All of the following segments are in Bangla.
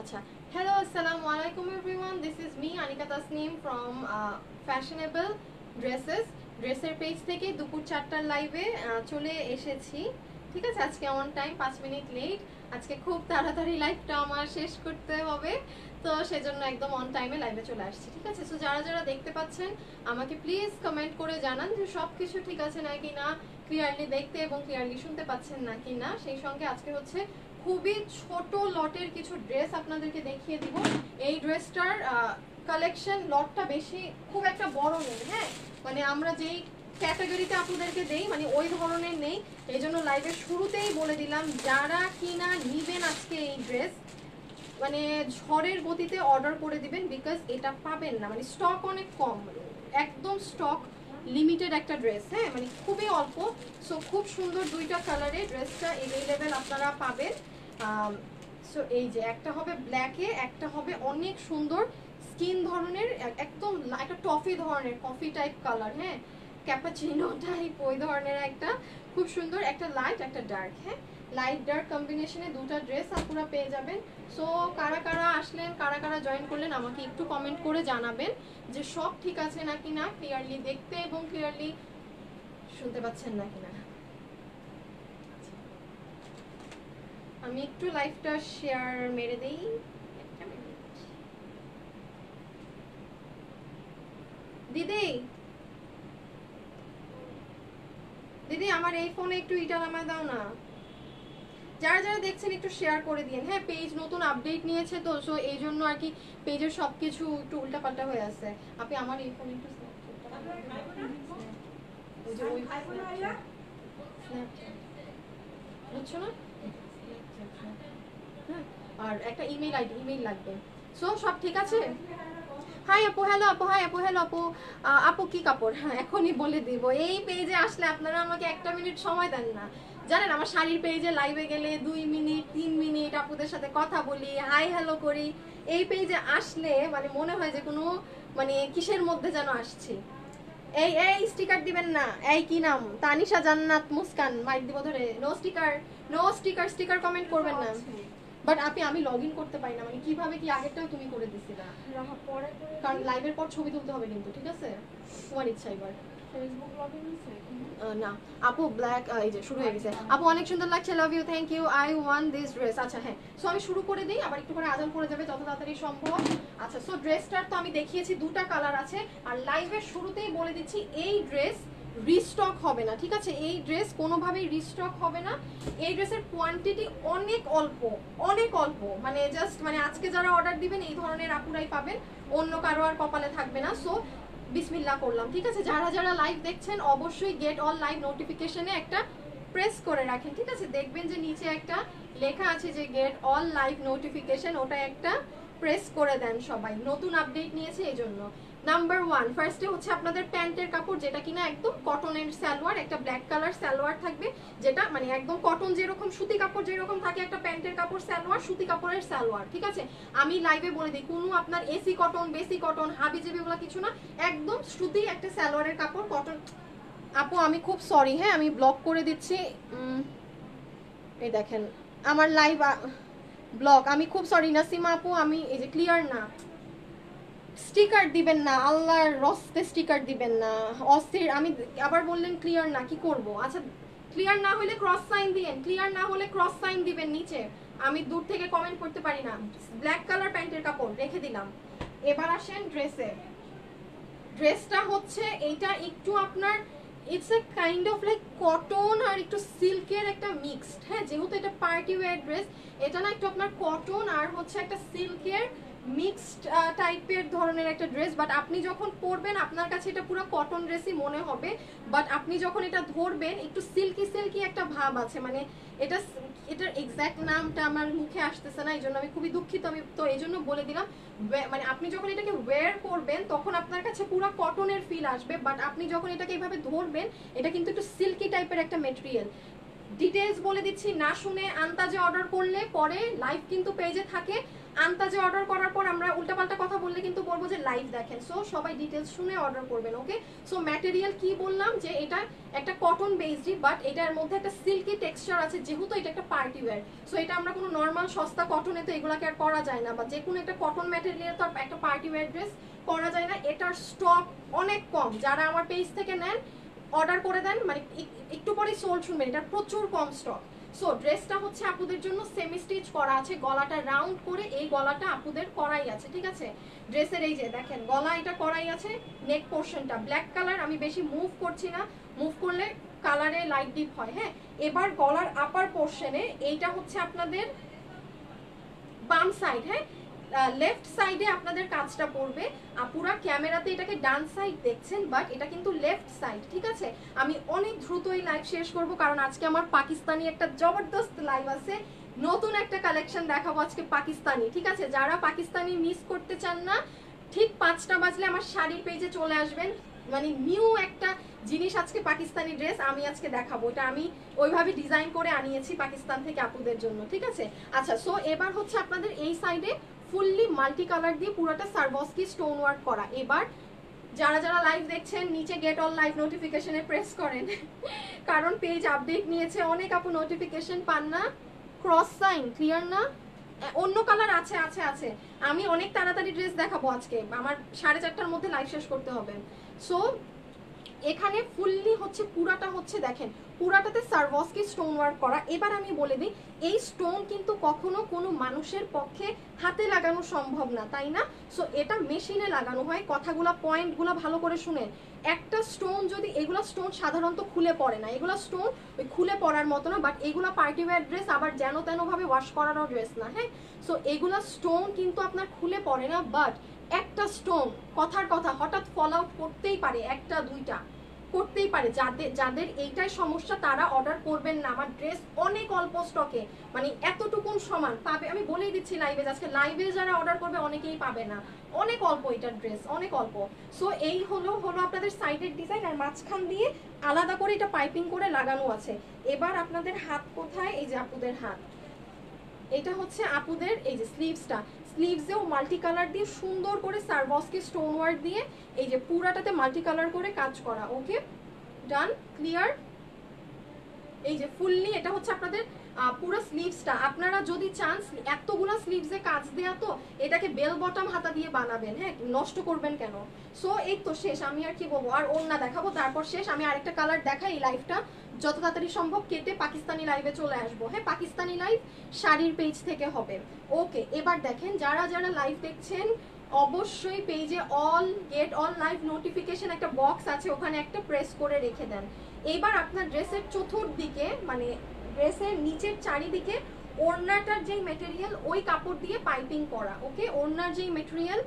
আচ্ছা, হ্যালো আসসালামু আলাইকুম everyone, this is me Anika Tasnim from fashionable ড্রেসের পেজ থেকে দুপুর 4টার লাইভে চলে এসেছি। ঠিক আছে, আজকে অন টাইম 5 মিনিট লেট। আজকে খুব তাড়াতাড়ি লাইভটা আমার শেষ করতে হবে, তো সেজন্য একদম অন টাইমে লাইভে চলে আসছি। ঠিক আছে, সো যারা যারা দেখতে পাচ্ছেন আমাকে প্লিজ কমেন্ট করে জানান যে সব কিছু ঠিক আছে নাকি না, ক্লিয়ারলি দেখতে এবং ক্লিয়ারলি শুনতে পাচ্ছেন নাকি না। সেই সঙ্গে আজকে হচ্ছে খুবই ছোট লটের কিছু ড্রেস আপনাদেরকে দেখিয়ে দিব। এই ড্রেসটার কালেকশন লটটা বেশি খুব একটা বড় নেই, হ্যাঁ, মানে আমরা যেই ক্যাটাগরিতে আপনাদেরকে দেই মানে ওই ধরনের নেই। এই জন্য লাইভের শুরুতেই বলে দিলাম, যারা কিনা নিবেন আজকে এই ড্রেস মানে ঝড়ের গতিতে অর্ডার করে দিবেন, বিকজ এটা পাবেন না, মানে স্টক অনেক কম, একদম স্টক লিমিটেড একটা ড্রেস, হ্যাঁ, মানে খুবই অল্প। সো খুব সুন্দর দুইটা কালারে ড্রেসটা এভেলেবেল আপনারা পাবেন। সো এই যে একটা হবে ব্ল্যাকে, একটা হবে অনেক সুন্দর স্কিন ধরনের, একদম একটা টফি ধরনের, কফি টাইপ কালার, হ্যাঁ, ক্যাপাচিনো টাইপ ওই ধরনের একটা খুব সুন্দর, একটা লাইট একটা ডার্ক, হ্যাঁ, লাইট ডার্ক কম্বিনেশনে দুটো ড্রেস আপনারা পেয়ে যাবেন। সো কারা কারা আসলেন, কারা কারা জয়েন করলেন আমাকে একটু কমেন্ট করে জানাবেন যে সব ঠিক আছে নাকি না, ক্লিয়ারলি দেখতে এবং ক্লিয়ারলি শুনতে পাচ্ছেন নাকি না। আমি একটু লাইভটা শেয়ার মেরে দেই। দিদি দিদি আমার এই ফোনে একটু ইটা নামায় দাও না। যারা যারা দেখছেন একটু শেয়ার করে দিন, হ্যাঁ, পেজ নতুন আপডেট নিয়েছে তো, সো এই জন্য আর কি পেজের সবকিছু একটু উল্টাপাল্টা হয়ে আছে। আপনি আমার এই ফোনে একটু বুঝছো না, হ্যাঁ, আর একটা ইমেল আইডি, ইমেল লাগবে। সো সব ঠিক আছে। হাই আপু, হ্যালো আপু, হাই আপু, হ্যালো আপু। আপু কি কাপড়, হ্যাঁ এখনই বলে দিব। এই পেজে আসলে আপনারা আমাকে 1 মিনিট সময় দেন না, জানেন আমার শাড়ির পেজে লাইভে গেলে 2 মিনিট 3 মিনিট আপুদের সাথে কথা বলি, হাই হ্যালো করি। এই পেজে আসলে মানে মনে হয় যে কোনো মানে কিসের মধ্যে যেন আসছি। এই এই স্টিকার দিবেন না, এই কি নাম, তানিশা জান্নাত মুস্কান, মাইক দিব ধরে। No sticker, no sticker, sticker comment করবেন না। বাট আমি লগ ইন করতে পারি না, মানে কিভাবে কি আগেরটাও তুমি করে দিছিলা, কারণ লাইভের পর ছবি তুলতে হবে কিন্তু, ঠিক আছে, তোমার ইচ্ছা। এবার ফেসবুক লগ ইন আছে না আপু, ব্ল্যাক এই যে শুরু হয়ে গেছে। আপু অনেক সুন্দর লাগছে, love you, thank you, I want this dress. আচ্ছা হ্যাঁ, সো আমি শুরু করে দিই, আবার একটু করে আজান পড়ে যাবে যত তাড়াতাড়ি সম্ভব। আচ্ছা, সো ড্রেসটার তো আমি দেখিয়েছি দুটা কালার আছে, আর লাইভের শুরুতেই বলে দিচ্ছি এই ড্রেস রিস্টক হবে না, ঠিক আছে, এই ড্রেস কোনোভাবেই রিস্টক হবে না। এই ড্রেসের কোয়ান্টিটি অনেক অল্প, অনেক অল্প, মানে জাস্ট মানে আজকে যারা অর্ডার দিবেন এই ধরনের আপুরাই পাবেন, অন্য কারো আর কপালে থাকবে না। সো বিসমিল্লাহ করলাম, ঠিক আছে। যারা যারা লাইভ দেখছেন অবশ্যই গেট অল লাইভ নোটিফিকেশনে একটা প্রেস করে রাখেন, ঠিক আছে, দেখবেন যে নিচে একটা লেখা আছে যে গেট অল লাইভ নোটিফিকেশন, ওটা একটা প্রেস করে দেন সবাই, নতুন আপডেট নিয়েছে এই জন্য। নাম্বার 1 ফার্স্টে হচ্ছে আপনাদের প্যান্টের কাপড়, যেটা কিনা একদম কটনের সালোয়ার, একটা ব্ল্যাক কালার সালোয়ার থাকবে, যেটা মানে একদম কটন, যেরকম সুতি কাপড় যেরকম থাকে একটা প্যান্টের কাপড় সালোয়ার, সুতি কাপড়ের সালোয়ার, ঠিক আছে। আমি লাইভে বলে দিই, কোনো আপনার এসি কটন, বেসি কটন, হাবিজাবি ওগুলো কিছু না, একদম সুতি একটা সালোয়ারের কাপড়, কটন। আপু আমি খুব সরি, হ্যাঁ আমি ব্লক করে দিচ্ছি। এই দেখেন আমার লাইভ ব্লক, আমি খুব সরি নাসিমা আপু, আমি এই যে ক্লিয়ার না, স্টিকার দিবেন না, আল্লাহর রস্তে স্টিকার দিবেন না, অস্থির। আমি আবার বললেন ক্লিয়ার না, কি করব। আচ্ছা ক্লিয়ার না হলে ক্রস সাইন দিবেন, ক্লিয়ার না হলে ক্রস সাইন দিবেন নিচে, আমি দূর থেকে কমেন্ট করতে পারি না। ব্ল্যাক কালার প্যান্টের কাপড় রেখে দিলাম। এবার আসেন ড্রেসে। ড্রেসটা হচ্ছে এইটা একটু আপনার it's a kind of like cotton আর একটু সিল্কের একটা মিক্সড, হ্যাঁ, যেহেতু এটা পার্টি ওয়্যার ড্রেস, এটা না একটু আপনার কটন আর হচ্ছে একটা সিল্কের মিক্সড টাইপের ধরনের একটা ড্রেস। বাট আপনি যখন পরবেন আপনার কাছে এটা পুরো কটন ড্রেসই মনে হবে, বাট আপনি যখন এটা ধরবেন একটু সিল্কি সিল্কি একটা ভাব আছে, মানে এটা এটার এক্স্যাক্ট নামটা আমার মুখে আসতেছে না, এই জন্য আমি খুবই দুঃখিত। আমি তো এই জন্য বলে দিলাম, মানে আপনি যখন এটাকে ওয়্যার করবেন তখন আপনার কাছে পুরো কটনের ফিল আসবে, বাট আপনি যখন এটাকে এইভাবে ধরবেন এটা কিন্তু একটু সিল্কি টাইপের একটা মেটেরিয়াল। ডিটেলস বলে দিচ্ছি, না শুনে আন্তাজে অর্ডার করলে পরে লাইভ কিন্তু পেজে থাকে, আন্তাজে অর্ডার করার পর আমরা উল্টাপাল্টা কথা বললে কিন্তু বলবো যে লাইভ দেখেন। সো সবাই ডিটেলস শুনে অর্ডার করবেন, ওকে? সো ম্যাটেরিয়াল কি বললাম যে এটা একটা কটন বেসডই, বাট এটার মধ্যে একটা সিল্কি টেক্সচার আছে, যেহেতু এটা একটা পার্টি ওয়্যার। সো এটা আমরা কোনো নর্মাল সস্তা কটনে তো এগুলাকে আর করা যায় না, বা যে কোনো একটা কটন ম্যাটেরিয়াল তো একটা পার্টি ওয়্যার ড্রেস করা যায় না। এটার স্টক অনেক কম, যারা আমার পেজ থেকে নেন অর্ডার করে দেন, মানে একটু পরেই সোল্ড শুনবেন, এটা প্রচুর কম স্টক। সো ড্রেসটা হচ্ছে আপুদের জন্য সেমি স্টিচ করা আছে, গলাটা রাউন্ড করে এই গলাটা আপুদের করাই আছে, ঠিক আছে? ড্রেসের এই যে দেখেন গলা এটা করাই আছে, নেক পোর্শনটা ব্ল্যাক কালার, আমি বেশি মুভ করছি না, মুভ করলে কালারে লাইট ডিপ হয়। হ্যাঁ, এবার গলার আপার পোর্শনে এইটা হচ্ছে আপনাদের বাম সাইড, হ্যাঁ লেফট সাইডে আপনাদের কাজটা পড়বে। পুরা ক্যামেরাতে এটাকে ডান সাইড দেখছেন, বাট এটা কিন্তু লেফট সাইড, ঠিক আছে? আমি অনেক দ্রুতই লাইভ শেষ করব, কারণ আজকে আমার পাকিস্তানি একটা জবরদস্ত লাইভ আছে, নতুন একটা কালেকশন দেখাবো আজকে পাকিস্তানি, ঠিক আছে? যারা পাকিস্তানি মিস করতে চান না, ঠিক 5টা বাজলে আমার শাড়ির পেজে চলে আসবেন, মানে নিউ একটা জিনিস আজকে পাকিস্তানি ড্রেস আমি আজকে দেখাবো। এটা আমি ওইভাবে ডিজাইন করে আনিয়েছি পাকিস্তান থেকে আপুদের জন্য, ঠিক আছে? আচ্ছা, সো এবার হচ্ছে আপনাদের এই সাইডে ফুললি মাল্টি কালার দিয়ে পুরোটা সারবস্কি স্টোন ওয়ার্ক করা। এবার যারা যারা লাইভ দেখছেন নিচে গেট অল লাইভ নোটিফিকেশনে প্রেস করেন, কারণ পেজ আপডেট নিয়েছে, অনেক আপু নোটিফিকেশন পান না। ক্রস সাইন ক্লিয়ার না? অন্য কালার আছে আছে আছে, আমি অনেক তাড়াতাড়ি ড্রেস দেখাবো আজকে, আমার 4:30টার মধ্যে লাইভ শেষ করতে হবে। সো এখানে ফুললি হচ্ছে পুরাটা হচ্ছে দেখেন পুরাটাতে সারবস্কি স্টোন ওয়ার্ক করা। এবার আমি বলে দিই, এই স্টোন কিন্তু কখনো কোনো মানুষের পক্ষে হাতে লাগানো সম্ভব না, তাই না? সো এটা মেশিনে লাগানো হয়। কথাগুলো পয়েন্টগুলো ভালো করে শুনেন। একটা স্টোন যদি, এগুলা স্টোন সাধারণত খুলে পড়ে না, এগুলা স্টোন ওই খুলে পড়ার মতো না, বাট এগুলা পার্টি ওয়্যার ড্রেস, আবার যেন তেন ভাবে ওয়াশ করারও ড্রেস না। হ্যাঁ, সো এগুলা স্টোন কিন্তু আপনার খুলে পড়ে না, বাট একটা স্টোন কথার কথা হঠাৎ ফল আউট করতেই পারে, একটা দুইটা করতেই পারে। যাদের এইটাই সমস্যা তারা অর্ডার করবেন না, আমার ড্রেস অনেক অল্প স্টকে, মানে এতটুকুন সমান পাবে, আমি বলেই দিচ্ছি লাইভে, আজকে লাইভে যারা অর্ডার করবে অনেকেই পাবে না, অনেক অল্প এটার ড্রেস, অনেক অল্প। সো এই হলো আপনাদের সাইডের ডিজাইন, আর মাঝখান দিয়ে আলাদা করে এটা পাইপিং করে লাগানো আছে। এবার আপনাদের হাত কোথায়? এই যে আপুদের হাত, এটা হচ্ছে আপুদের এই যে স্লিভসটা, স্লিভসেও মাল্টি কালার দিয়ে সুন্দর করে সারবস্কি স্টোন ওয়ার্ক দিয়ে এই যে পুরাটাতে মাল্টি কালার করে কাজ করা। ওকে, ডান, ক্লিয়ার? এই যে ফুললি এটা হচ্ছে আপনাদের পুরো স্লিভসটা। আপনারা যদি চান এতগুলো স্লিভসে কাজ দেয়া, তো এটাকে বেল বটম হাতা দিয়ে বানাবেন, হ্যাঁ, নষ্ট করবেন কেন? সো এই তো শেষ, আমি আর কি বলবো, আর ওড়না দেখাবো তারপর শেষ। আমি আরেকটা কালার দেখাই, এই লাইভটা যত তাড়াতাড়ি সম্ভব কেটে পাকিস্তানি লাইভে চলে আসবো। হ্যাঁ, পাকিস্তানি লাইভ শাড়ির পেজ থেকে হবে। ওকে, এবার দেখেন যারা যারা লাইভ দেখছেন অবশ্যই পেজে all gate all live notification একটা বক্স আছে, ওখানে একটা প্রেস করে রেখে দেন। এবার আপনার ড্রেসের চতুর্দিকে, মানে ড্রেসের নিচের চারিদিকে ওড়নাটার যেই মেটেরিয়াল ওই কাপড় দিয়ে পাইপিং করা। ওকে, ওড়নার যেই মেটেরিয়াল,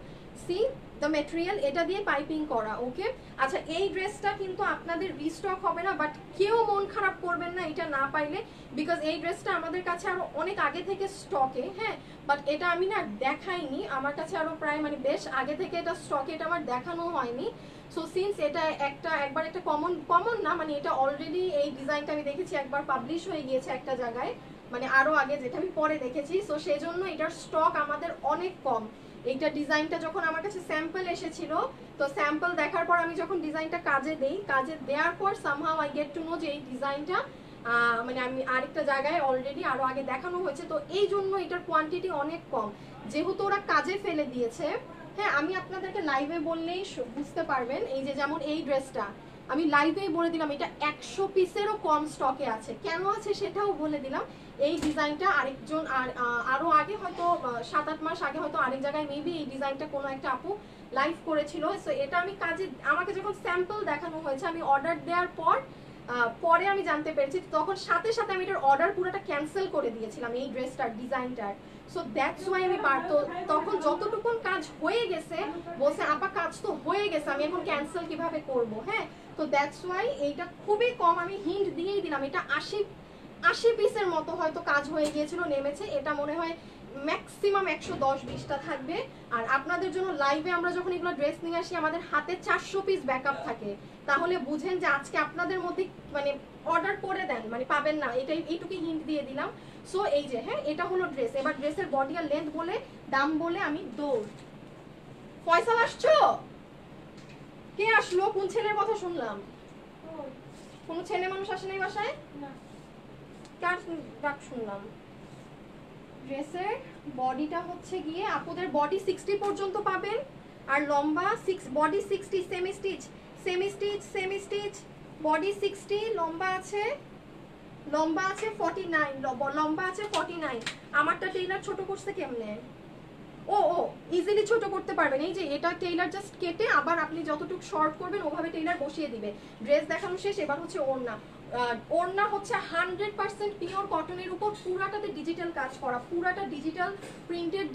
সি দ্য মেটেরিয়াল, এটা দিয়ে পাইপিং করা। ওকে, আচ্ছা এই ড্রেসটা কিন্তু আপনাদের রিস্টক হবে না, বাট কেউ মন খারাপ করবেন না এটা না পাইলে, বিকজ এই ড্রেসটা আমাদের কাছে আরো অনেক আগে থেকে স্টকে। হ্যাঁ, বাট এটা আমি না দেখাইনি, আমার কাছে আরো প্রায় মানে বেশ আগে থেকে এটা স্টকে, এটা আমার দেখানো হয়নি। সো সিন্স এটা একবার একটা কমন না, মানে এটা অলরেডি এই ডিজাইনটা আমি দেখেছি একবার পাবলিশ হয়ে গিয়েছে একটা জায়গায়, মানে আরো আগে, যেটা আমি পরে দেখেছি। সো সেই জন্য এটার স্টক আমাদের অনেক কম। এইটা ডিজাইনটা যখন আমার কাছে স্যাম্পল এসেছিল, তো স্যাম্পল দেখার পর আমি যখন ডিজাইনটা কাজে দেই, কাজে দেওয়ার পর somehow I get to know যে এই ডিজাইনটা মানে আমি আরেকটা জায়গায় অলরেডি আরো আগে দেখানো হয়েছে, তো এই জন্য এটার কোয়ান্টিটি অনেক কম, যেহেতু ওরা কাজে ফেলে দিয়েছে। হ্যাঁ, আমি আপনাদেরকে লাইভে বললেই বুঝতে পারবেন। এই যে যেমন এই ড্রেসটা আমি লাইভেই বলে দিলাম, এটা 100 পিসেরও কম স্টকে আছে। কেন আছে সেটাও বলে দিলাম। এই ডিজাইনটা আরেকজন আরো আগে হয়তো 7-8 মাস আগে হয়তো আরেক জায়গায় মেবি এই ডিজাইনটা কোনো একটা আপু লাইভ করেছিল। সো এটা আমি কাজে, আমাকে যখন স্যাম্পল দেখানো হয়েছে, আমি অর্ডার দেওয়ার পর পরে আমি জানতে পেরেছি, তখন সাথে সাথে আমি এটার অর্ডার পুরোটা ক্যান্সেল করে দিয়েছিলাম এই ড্রেসটার ডিজাইনটার। সো দ্যাটস ওয়াই আমি পারতো তখন যতটুকুন কাজ হয়ে গেছে বলছে আপা কাজ তো হয়ে গেছে, আমি এখন ক্যান্সেল কিভাবে করব। হ্যাঁ, তো দ্যাটস ওয়াই এইটা খুবই কম, আমি হিন্ট দিয়েই দিলাম, এটা 80 পিসের মতো হয়তো কাজ হয়ে গিয়েছিল, নেমেছে। এটা মনে হয় ম্যাক্সিমাম 110-20টা থাকবে। আর আপনাদের জন্য লাইভে আমরা যখন এগুলো ড্রেস নিয়ে আসি, আমাদের হাতে 400 পিস ব্যাকআপ থাকে, তাহলে বুঝেন যে আজকে আপনাদের মধ্যে মানে অর্ডার করে দেন, মানে পাবেন না, এইটুকুই হিন্ট দিয়ে দিলাম। সো এই যে হ্যাঁ এটা হলো ড্রেস। এবার ড্রেসের বডি আর লেন্থ বলে দাম বলে আমি দৌড়। ফয়সাল আসছো? কে আসলো? কোন ছেলের কথা শুনলাম? কোন ছেলে মানুষ আসে নাই বাসায়? না। কার ডাক শুনলাম? ড্রেসের বডিটা হচ্ছে গিয়ে আপুদের বডি 60 পর্যন্ত পাবেন, আর লম্বা 6 body 60 semi stitch semi stitch semi stitch body 60, লম্বা আছে 49, লম্বা আছে 49। আমারটা টেইলার ছোট করছে কেমনে? ও ইজিলি ছোট করতে পারবেন। এই যে এটা টেইলার জাস্ট কেটে আবার আপনি যতটুকু শর্ট করবেন ওভাবে টেইলার বসিয়ে দিবে। ড্রেস দেখানো শেষ, এবার হচ্ছে ওড়না। ওড়না হচ্ছে 100% পিওর কটনের উপর পুরাটাতে ডিজিটাল কাজ করা, পুরাটা ডিজিটাল প্রিন্টেড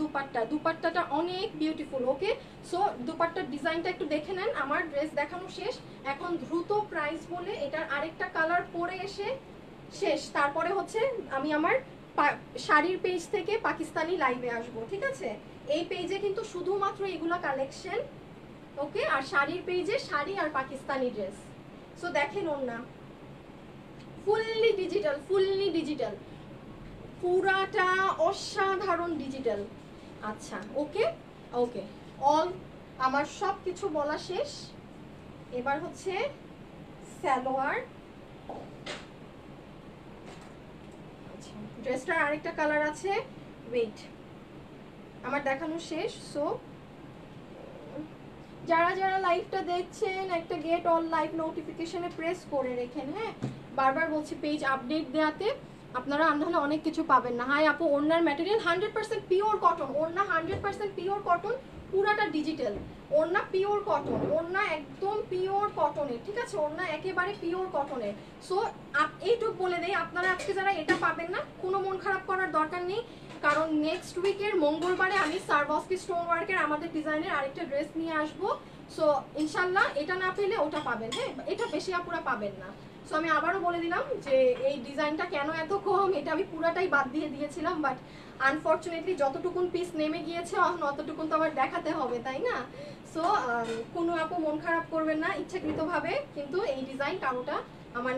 দুপাট্টাটা অনেক বিউটিফুল। ওকে, সো দুপাট্টার ডিজাইনটা একটু দেখে নেন। আমার ড্রেস দেখানো শেষ, এখন দ্রুত প্রাইস বলে এটার আরেকটা কালার পরে এসে শেষ। তারপরে হচ্ছে আমি আমার শাড়ির পেজ থেকে পাকিস্তানি লাইভে আসবো, ঠিক আছে? এই পেজে কিন্তু শুধুমাত্র এগুলা কালেকশন, ওকে? আর শাড়ির পেজে শাড়ি আর পাকিস্তানি ড্রেস। সো দেখেন ওড়না ফুললি ডিজিটাল, পুরাটা অসাধারণ ডিজিটাল। আচ্ছা ওকে অল আমার সব কিছু বলা শেষ। এবার হচ্ছে সালোয়ার। আচ্ছা ড্রেসটার আরেকটা কালার আছে, ওয়েট, আমার দেখানো শেষ। সো যারা যারা লাইভটা দেখছেন একটা গেট অল লাইভ নোটিফিকেশনে প্রেস করে রেখেন। হ্যাঁ, বারবার বলছি পেজ আপডেট দেওয়াতে আপনারা নাহলে অনেক কিছু পাবেন না। হাই আপু, ওড়নার ম্যাটেরিয়াল 100% পিওর কটন, ওড়না 100% পিওর কটন, পুরাটা ডিজিটাল। ওড়না পিওর কটন, ওড়না একদম পিওর কটনের, ঠিক আছে? ওড়না একেবারে পিওর কটনের। সো এইটুক বলে দেই, আপনারা আজকে যারা এটা পাবেন না কোনো মন খারাপ করার দরকার নেই, কারণ নেক্সট উইকের মঙ্গলবারে আমি সারবস্কি স্টোন ওয়ার্কের আমাদের ডিজাইনের আরেকটা ড্রেস নিয়ে আসবো। সো ইনশাল্লাহ এটা না পেলে ওটা পাবেন। হ্যাঁ, এটা বেশি আপুরা পাবেন না। সো আমি আবারও বলে দিলাম যে এই ডিজাইনটা কেন এত কম, এটা আমি পুরাটাই বাদ দিয়ে দিয়েছিলাম, বাট আনফর্চুনেটলি যতটুকুন পিস নেমে গিয়েছে অতটুকুন তো আবার দেখাতে হবে, তাই না? সো কোনো আপু মন খারাপ করবেন না ইচ্ছাকৃতভাবে, কিন্তু এই ডিজাইন কারোটা আমার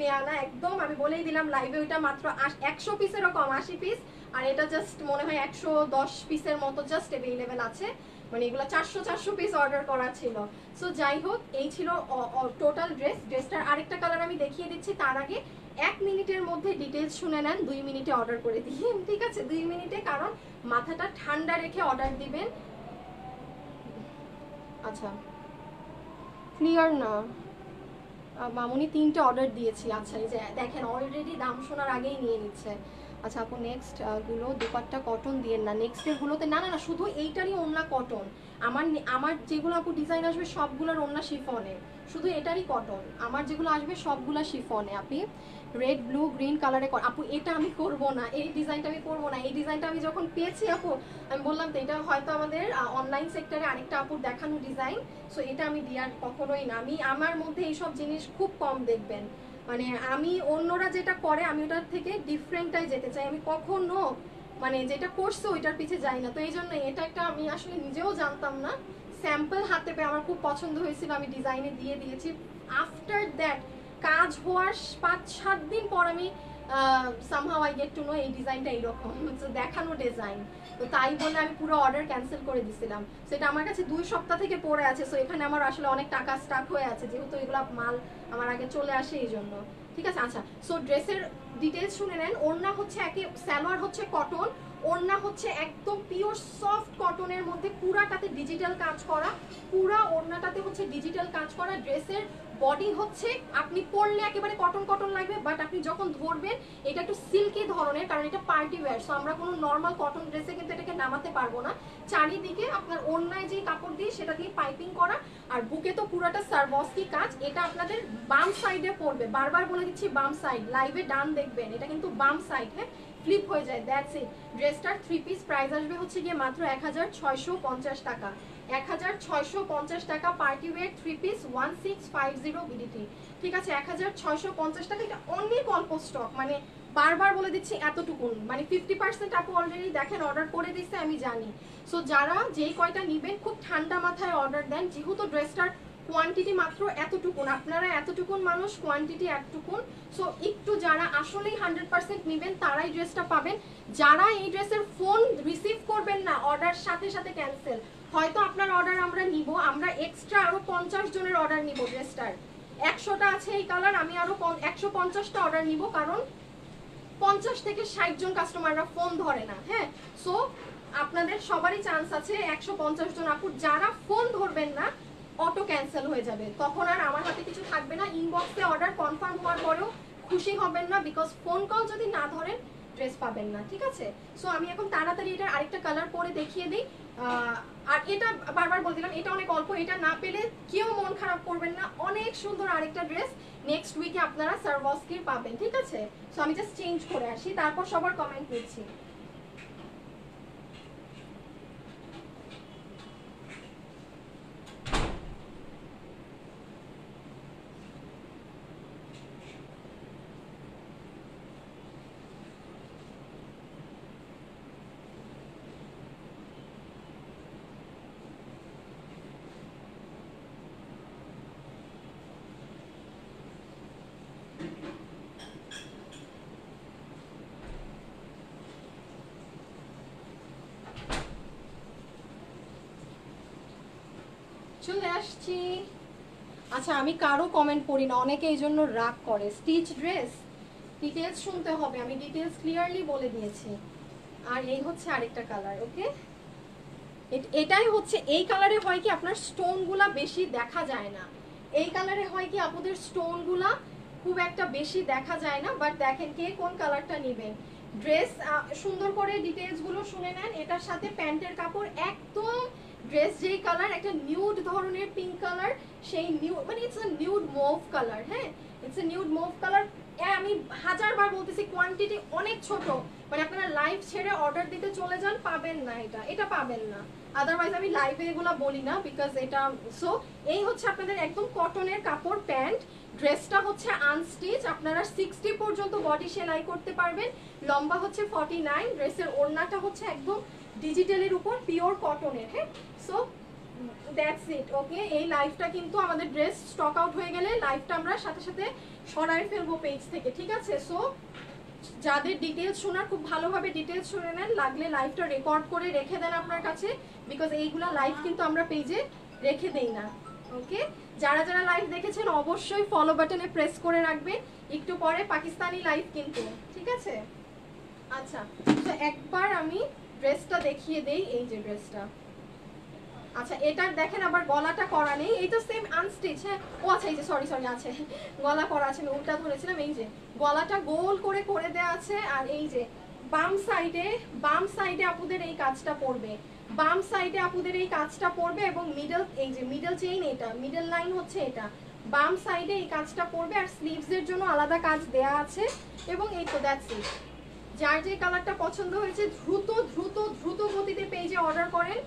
নেওয়া না একদম। আমি বলেই দিলাম লাইভে ওইটা মাত্র 100 পিসেরও কম, 80 পিস, আর এটা জাস্ট মনে হয় 110 পিসের মতো জাস্ট অ্যাভেলেবেল আছে। মানে এগুলো 400 পিস অর্ডার করা ছিল। সো যাই হোক, এই ছিল টোটাল ড্রেসটার আরেকটা কালার আমি দেখিয়ে দিচ্ছি। তার আগে 1 মিনিটের মধ্যে ডিটেলস শুনে নেন, 2 মিনিটে অর্ডার করে দিয়ে, ঠিক আছে? 2 মিনিটে, কারণ মাথাটা ঠান্ডা রেখে অর্ডার দিবেন। আচ্ছা ক্লিয়ার না মামুনি, 3টে অর্ডার দিয়েছি। আচ্ছা এই যে দেখেন অলরেডি দাম শোনার আগেই নিয়ে নিচ্ছে। আচ্ছা আপু নেক্সট গুলো দুপাট্টা কটন দিয়ে না, নেক্সটের গুলোতে না শুধু এইটারই ওড়না কটন। আমার যেগুলো আপু ডিজাইন আসবে সবগুলোর ওড়না শিফনে, শুধু এটারই কটন। আমার যেগুলো আসবে সবগুলা শিফনে। আপনি রেড ব্লু গ্রিন কালারে আপু এটা আমি করব না, এই ডিজাইনটা আমি করবো না। এই ডিজাইনটা আমি যখন পেয়েছি আপু আমি বললাম তো এটা হয়তো আমাদের অনলাইন সেক্টরে আরেকটা আপুর দেখানো ডিজাইন, সো এটা আমি দেওয়ার কখনোই না। আমার মধ্যে এইসব জিনিস খুব কম দেখবেন, মানে আমি অন্যরা যেটা করে আমি ওটার থেকে ডিফারেন্টটাই যেতে চাই। আমি কখনো মানে যেটা করছে ওইটার পিছে যাই না। তো এই জন্য এটা একটা আমি আসলে নিজেও জানতাম না, স্যাম্পল হাতে পেয়ে আমার খুব পছন্দ হয়েছিল, আমি ডিজাইনে দিয়ে দিয়েছি। আফটার দ্যাট কাজ হওয়ার 5-7 দিন পর আমি somehow I get to know এই ডিজাইনটা এইরকম দেখানো ডিজাইন। তো তাই বলে আমি পুরো অর্ডার ক্যান্সেল করে দিয়েছিলাম। সেটা আমার কাছে 2 সপ্তাহ থেকে পড়ে আছে। সো এখানে আমার আসলে অনেক টাকা স্টাক হয়ে আছে, যেহেতু এগুলো মাল আমার আগে চলে আসে এই জন্য, ঠিক আছে? আচ্ছা সো ড্রেসের ডিটেলস শুনে নেন। ওড়না হচ্ছে সালোয়ার হচ্ছে কটন, ওড়না হচ্ছে একদম পিওর সফট কটনের মধ্যে পুরাটাতে ডিজিটাল কাজ করা, পুরা ওড়নাটাতে হচ্ছে ডিজিটাল কাজ করা। ড্রেসের বডি হচ্ছে আপনি পরলে একেবারে কটন লাগবে, বাট আপনি যখন ধরবেন এটা একটু সিল্কি ধরনের, কারণ এটা পার্টি ওয়্যার। সো আমরা কোনো নর্মাল কটন ড্রেসে কিন্তু এটাকে নামাতে পারবো না। চারিদিকে আপনার ওড়নায় যে কাপড় দিয়ে সেটা দিয়ে পাইপিং করা, আর বুকে তো পুরাটা সারবস্কি কাজ। এটা আপনাদের বাম সাইডে পড়বে, বারবার বলে দিচ্ছি বাম সাইড, লাইভে ডান দেখবেন, এটা কিন্তু বাম সাইড। হ্যাঁ, ফ্লিপ হয়ে যায়, দ্যাটস ইট। ড্রেসটার 3 পিস প্রাইস আসবে হচ্ছে গিয়ে মাত্র 1650 টাকা। 1650 টাকা পার্টি ওয়্যার 3 পিস 1650 বিডিটি, ঠিক আছে? 1650 টাকা। এটা অনেক অল্প স্টক, মানে বারবার বলে দিচ্ছি এতটুকুন, মানে 50% আপু অলরেডি দেখেন অর্ডার করে দিচ্ছে, আমি জানি। সো যারা যেই কয়টা নেবেন খুব ঠান্ডা মাথায় অর্ডার দেন, যেহেতু ড্রেসটার কোয়ান্টিটি মাত্র এতটুকুন, আপনারা এতটুকুন মানুষ, কোয়ান্টিটি এতটুকুন। সো একটু যারা আসলেই 100% নেবেন তারাই ড্রেসটা পাবেন। যারা এই ড্রেসের ফোন রিসিভ করবেন না, অর্ডার সাথে সাথে ক্যান্সেল। হয়তো আপনার অর্ডার আমরা নিব, আমরা এক্সট্রা আরো 50 জনের অর্ডার নিব ড্রেসটার। 100টা আছে এই কালার, আমি আরো 150টা অর্ডার নিব, কারণ 50 থেকে 60 জন কাস্টমাররা ফোন ধরে না। হ্যাঁ, সো আপনাদের সবারই চান্স আছে। 150 জন আপুর যারা ফোন ধরবেন না, অটো ক্যান্সেল হয়ে যাবে, তখন আর আমার হাতে কিছু থাকবে না। ইনবক্সে অর্ডার কনফার্ম হওয়ার পরেও খুশি হবেন না, বিকজ ফোন কল যদি না ধরেন ড্রেস পাবেন না। ঠিক আছে, সো আমি এখন তাড়াতাড়ি এটার আরেকটা কালার পরে দেখিয়ে দিই। আর এটা বারবার বলে দিলাম, এটা অনেক অল্প, এটা না পেলে কেউ মন খারাপ করবেন না। অনেক সুন্দর আরেকটা ড্রেস নেক্সট উইকে আপনারা সারওয়াস্কির পাবেন। ঠিক আছে, সো আমি জাস্ট চেঞ্জ করে আসি, তারপর সবার কমেন্ট দিচ্ছি। চলে আসছি। আচ্ছা, আমি কারো কমেন্ট পড়ি না, অনেকে এই জন্য রাগ করে। স্টিচ ড্রেস, ডিটেলস শুনতে হবে, আমি ডিটেলস ক্লিয়ারলি বলে দিয়েছি। আর এই হচ্ছে আরেকটা কালার। ওকে, এটাই হচ্ছে, এই কালারে হয় কি আপনার স্টোনগুলা বেশি দেখা যায় না। এই কালারে হয় কি আপনাদের স্টোনগুলা খুব একটা বেশি দেখা যায় না। বাট দেখেন কে কোন কালারটা নেবেন। ড্রেস সুন্দর করে ডিটেলস গুলো শুনে নেন। এটার সাথে প্যান্টের কাপড় একদম ড্রেস যেই কালার, একটা নিউড ধরনের পিঙ্ক কালার, সেই নিউড মানে it's a nude mauve colour. হ্যাঁ, it's a nude mauve colour. আমি হাজারবার বলতেছি কোয়ান্টিটি অনেক ছোট, মানে আপনারা লাইভ ছেড়ে অর্ডার দিতে চলে যান, পাবেন না, এটা পাবেন না। আদারওয়াইজ আমি লাইভে এগুলো বলি না, বিকজ এটা। সো এই হচ্ছে আপনাদের একদম কটনের কাপড়, প্যান্ট। ড্রেসটা হচ্ছে আনস্টিচ, আপনারা 60 পর্যন্ত বডি সেলাই করতে পারবেন। লম্বা হচ্ছে 49। ড্রেসের ওড়নাটা হচ্ছে একদম ডিজিটালের উপর পিওর কটনের। হ্যাঁ, সো দ্যাটস ইট। ওকে, এই লাইভটা কিন্তু আমাদের ড্রেস স্টক আউট হয়ে গেলে লাইভটা আমরা সাথে সাথে সরাই ফেলবো পেজ থেকে। ঠিক আছে, সো যাদের ডিটেলস শোনার, খুব ভালোভাবে ডিটেলস শুনে নেন, লাগলে লাইভটা রেকর্ড করে রেখে দেন আপনার কাছে, বিকজ এইগুলা লাইভ কিন্তু আমরা পেজে রেখে দেই না। ওকে, যারা যারা লাইভ দেখেছেন অবশ্যই ফলো বাটনে প্রেস করে রাখবেন, একটু পরে পাকিস্তানি লাইভ কিন্তু। ঠিক আছে, আচ্ছা, তো একবার আমি ড্রেসটা দেখিয়ে দেই। এই যে ড্রেসটা, আচ্ছা এটার দেখেন আবার গলাটা করা নেই, এই তো সেম আনস্টিচ। হ্যাঁ, ও আচ্ছা, এই যে সরি আছে, গলা করা আছে, আমি উল্টা ধরেছিলাম। এই যে গলাটা গোল করে করে দেওয়া আছে। আর এই যে বাম সাইডে আপুদের এই কাজটা পড়বে, বাম সাইডে আপুদের এই কাজটা পড়বে, এবং মিডল, এই যে মিডল চেইন, এটা মিডল লাইন হচ্ছে, এটা বাম সাইডে এই কাজটা পড়বে। আর স্লিভস এর জন্য আলাদা কাজ দেয়া আছে। এবং এই তো দ্যাটস ইট। যার যে কালারটা পছন্দ হয়েছে দ্রুত দ্রুত দ্রুত গতিতে পেজে অর্ডার করেন,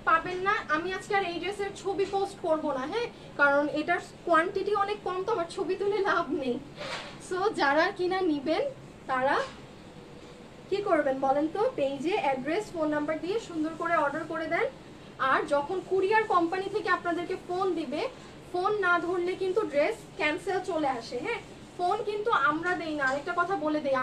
পাবেন না। আমি আজকে আর এই ড্রেসের ছবি পোস্ট করব না। হ্যাঁ, কারণ এটার কোয়ান্টিটি অনেক কম, তো আমার ছবি তুলে লাভ নেই। সো যারা কিনা নিবেন তারা কি করবেন বলেন তো, পেজে অ্যাড্রেস, ফোন নাম্বার দিয়ে সুন্দর করে অর্ডার করে দেন। আর যখন কুরিয়ার কোম্পানি থেকে আপনাদেরকে ফোন দিবে, ফোন না ধরলে কিন্তু ড্রেস ক্যান্সেল চলে আসে। হ্যাঁ, ফোন কিন্তু আমরা দেই না। আরেকটা কথা বলে দেই,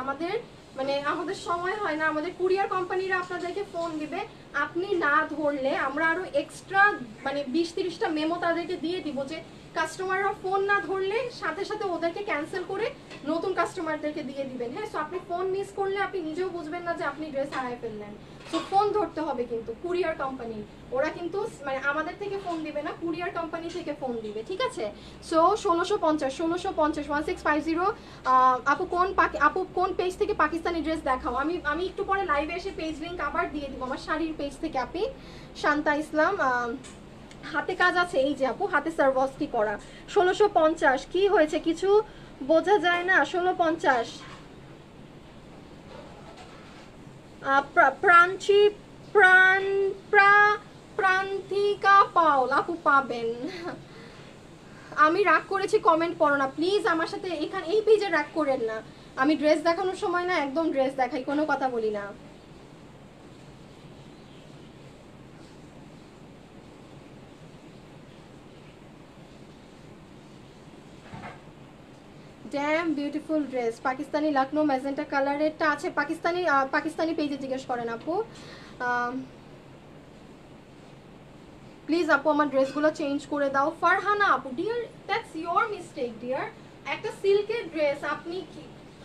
আমাদের সময় হয় না, আমাদের কুরিয়ার কোম্পানিরা আপনাদেরকে ফোন দিবে, আপনি না ধরলে আমরা আরো এক্সট্রা মানে 20-30টা মেমো তাদেরকে দিয়ে দিব, যে কাস্টমাররা ফোন না ধরলে সাথে সাথে ওদেরকে ক্যান্সেল করে নতুন কাস্টমারদেরকে দিয়ে দিবেন। হ্যাঁ, সো আপনি ফোন মিস করলে আপনি নিজেও বুঝবেন না যে আপনি ড্রেস হারায় ফেললেন। সো ফোন ধরতে হবে কিন্তু কুরিয়ার কোম্পানি, ওরা কিন্তু মানে আমাদের থেকে ফোন দিবে না, কুরিয়ার কোম্পানি থেকে ফোন দিবে। ঠিক আছে, সো 1650 1650 আপু কোন পেজ থেকে পাকিস্তানি ড্রেস দেখাও। আমি একটু পরে লাইভে এসে পেজ লিংক আবার দিয়ে দিব আমার শাড়ির পেজ থেকে। আপনি শান্তা ইসলাম, হাতে কাজ আছে, এই যে আপু হাতে সারওয়াস্কি করা। 1650 কি হয়েছে কিছু বোঝা যায় না। 1650 প্রান্তিকা পাওল আপু পাবেন। আমি রাগ করেছি, কমেন্ট পড়ো না প্লিজ আমার সাথে, এখানে এই পেজে রাগ করেন না। আমি ড্রেস দেখানোর সময় না একদম ড্রেস দেখাই, কোনো কথা বলি না। Damn beautiful dress, Pakistani Lucknow magenta কালারেরটা আছে, পাকিস্তানি পেজে জিজ্ঞেস করেন আপু। প্লিজ আপু আমার ড্রেসগুলো চেঞ্জ করে দাও। ফারহানা আপু, dear that's your mistake dear. একটা সিল্কের ড্রেস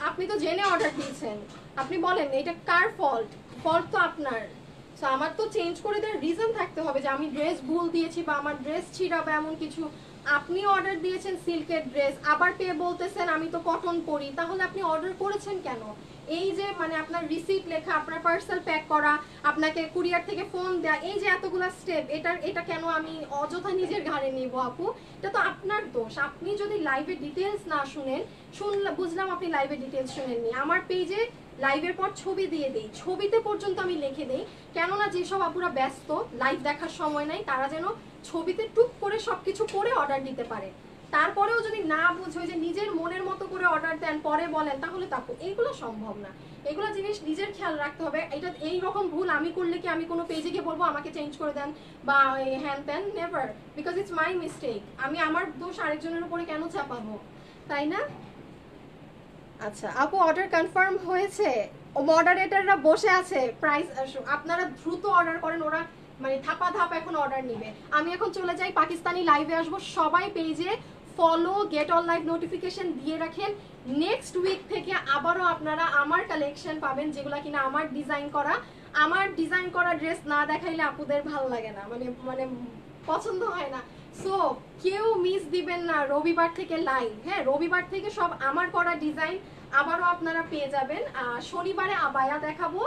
আপনি তো জেনে অর্ডার দিয়েছেন, আপনি বলেন এটা কার ফল্ট? ফল্ট তো আপনার। সো আমার তো চেঞ্জ করে দেওয়ার রিজন থাকতে হবে যে আমি ড্রেস ভুল দিয়েছি বা আমার ড্রেস ছিঁড়াবে এমন কিছু। আপনি অর্ডার দিয়েছেন সিল্কের ড্রেস, আবার পেয়ে বলতেছেন আমি তো কটন পরি, তাহলে আপনি অর্ডার করেছেন কেন? এই যে মানে আপনার রিসিট লেখা, আপনার পার্সেল প্যাক করা, আপনাকে কুরিয়ার থেকে ফোন দেয়া, এই যে এতগুলা স্টেপ, এটা কেন আমি অযথা নিজের ঘাড়ে নিব আপু? এটা তো আপনার দোষ। আপনি যদি লাইভের ডিটেলস না শুনেন, বুঝলাম আপনি লাইভের ডিটেলস শুনেননি। আমার পেজে লাইভের পর ছবি দিয়ে দেই, ছবিতে পর্যন্ত আমি লিখে দেই, কেননা যেসব আপুরা ব্যস্ত লাইভ দেখার সময় নাই, তারা যেন ছবিতে টুক করে সবকিছু করে অর্ডার দিতে পারে। তারপরেও যদি না বুঝো যে নিজের মনের মতো করে অর্ডার দেন পরে বলেন, তাহলে তাকো এগুলো সম্ভব না। এগুলো জিনিস নিজের খেয়াল রাখতে হবে। এটা এই রকম ভুল আমি করলে কি আমি কোনো পেজে গিয়ে বলবো আমাকে চেঞ্জ করে দেন বা হ্যান ত্যান? Never, because it's my mistake. আমি আমার দোষ আরেকজনের উপরে কেন চাপাবো, তাই না? আচ্ছা আপু, অর্ডার কনফার্ম হয়েছে? মডারেটররা বসে আছে, প্রাইস আপনারা দ্রুত অর্ডার করেন, ওরা মানে ধাপা ধাপ এখন অর্ডার নিবে। আমি এখন চলে যাই, পাকিস্তানি লাইভে আসবো। সবাই পেজে follow, gate all live notification দিয়ে রাখেন। নেক্সট উইক থেকে আবারও আপনারা আমার কালেকশন পাবেন, যেগুলো কিনা আমার ডিজাইন করা ড্রেস না দেখাইলে আপুদের ভালো লাগে না, মানে মানে পছন্দ হয় না। সো কেউ মিস দিবেন না রবিবার থেকে লাইভ। হ্যাঁ, রবিবার থেকে সব আমার করা ডিজাইন আবারও আপনারা পেয়ে যাবেন। শনিবারে আবায়া দেখাবো,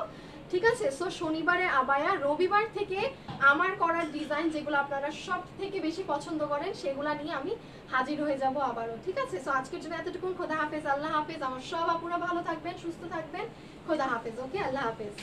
ঠিক আছে? সো শনিবারে আবায়া, রবিবার থেকে আমার করা ডিজাইন যেগুলো আপনারা সব থেকে বেশি পছন্দ করেন সেগুলো নিয়ে আমি হাজির হয়ে যাব আবারও, ঠিক আছে? সো আজকের জন্য এতটুকুন। খোদা হাফেজ, আল্লাহ হাফেজ। আমার সব আপুরা ভালো থাকবেন, সুস্থ থাকবেন। খোদা হাফেজ। ওকে, আল্লাহ হাফেজ।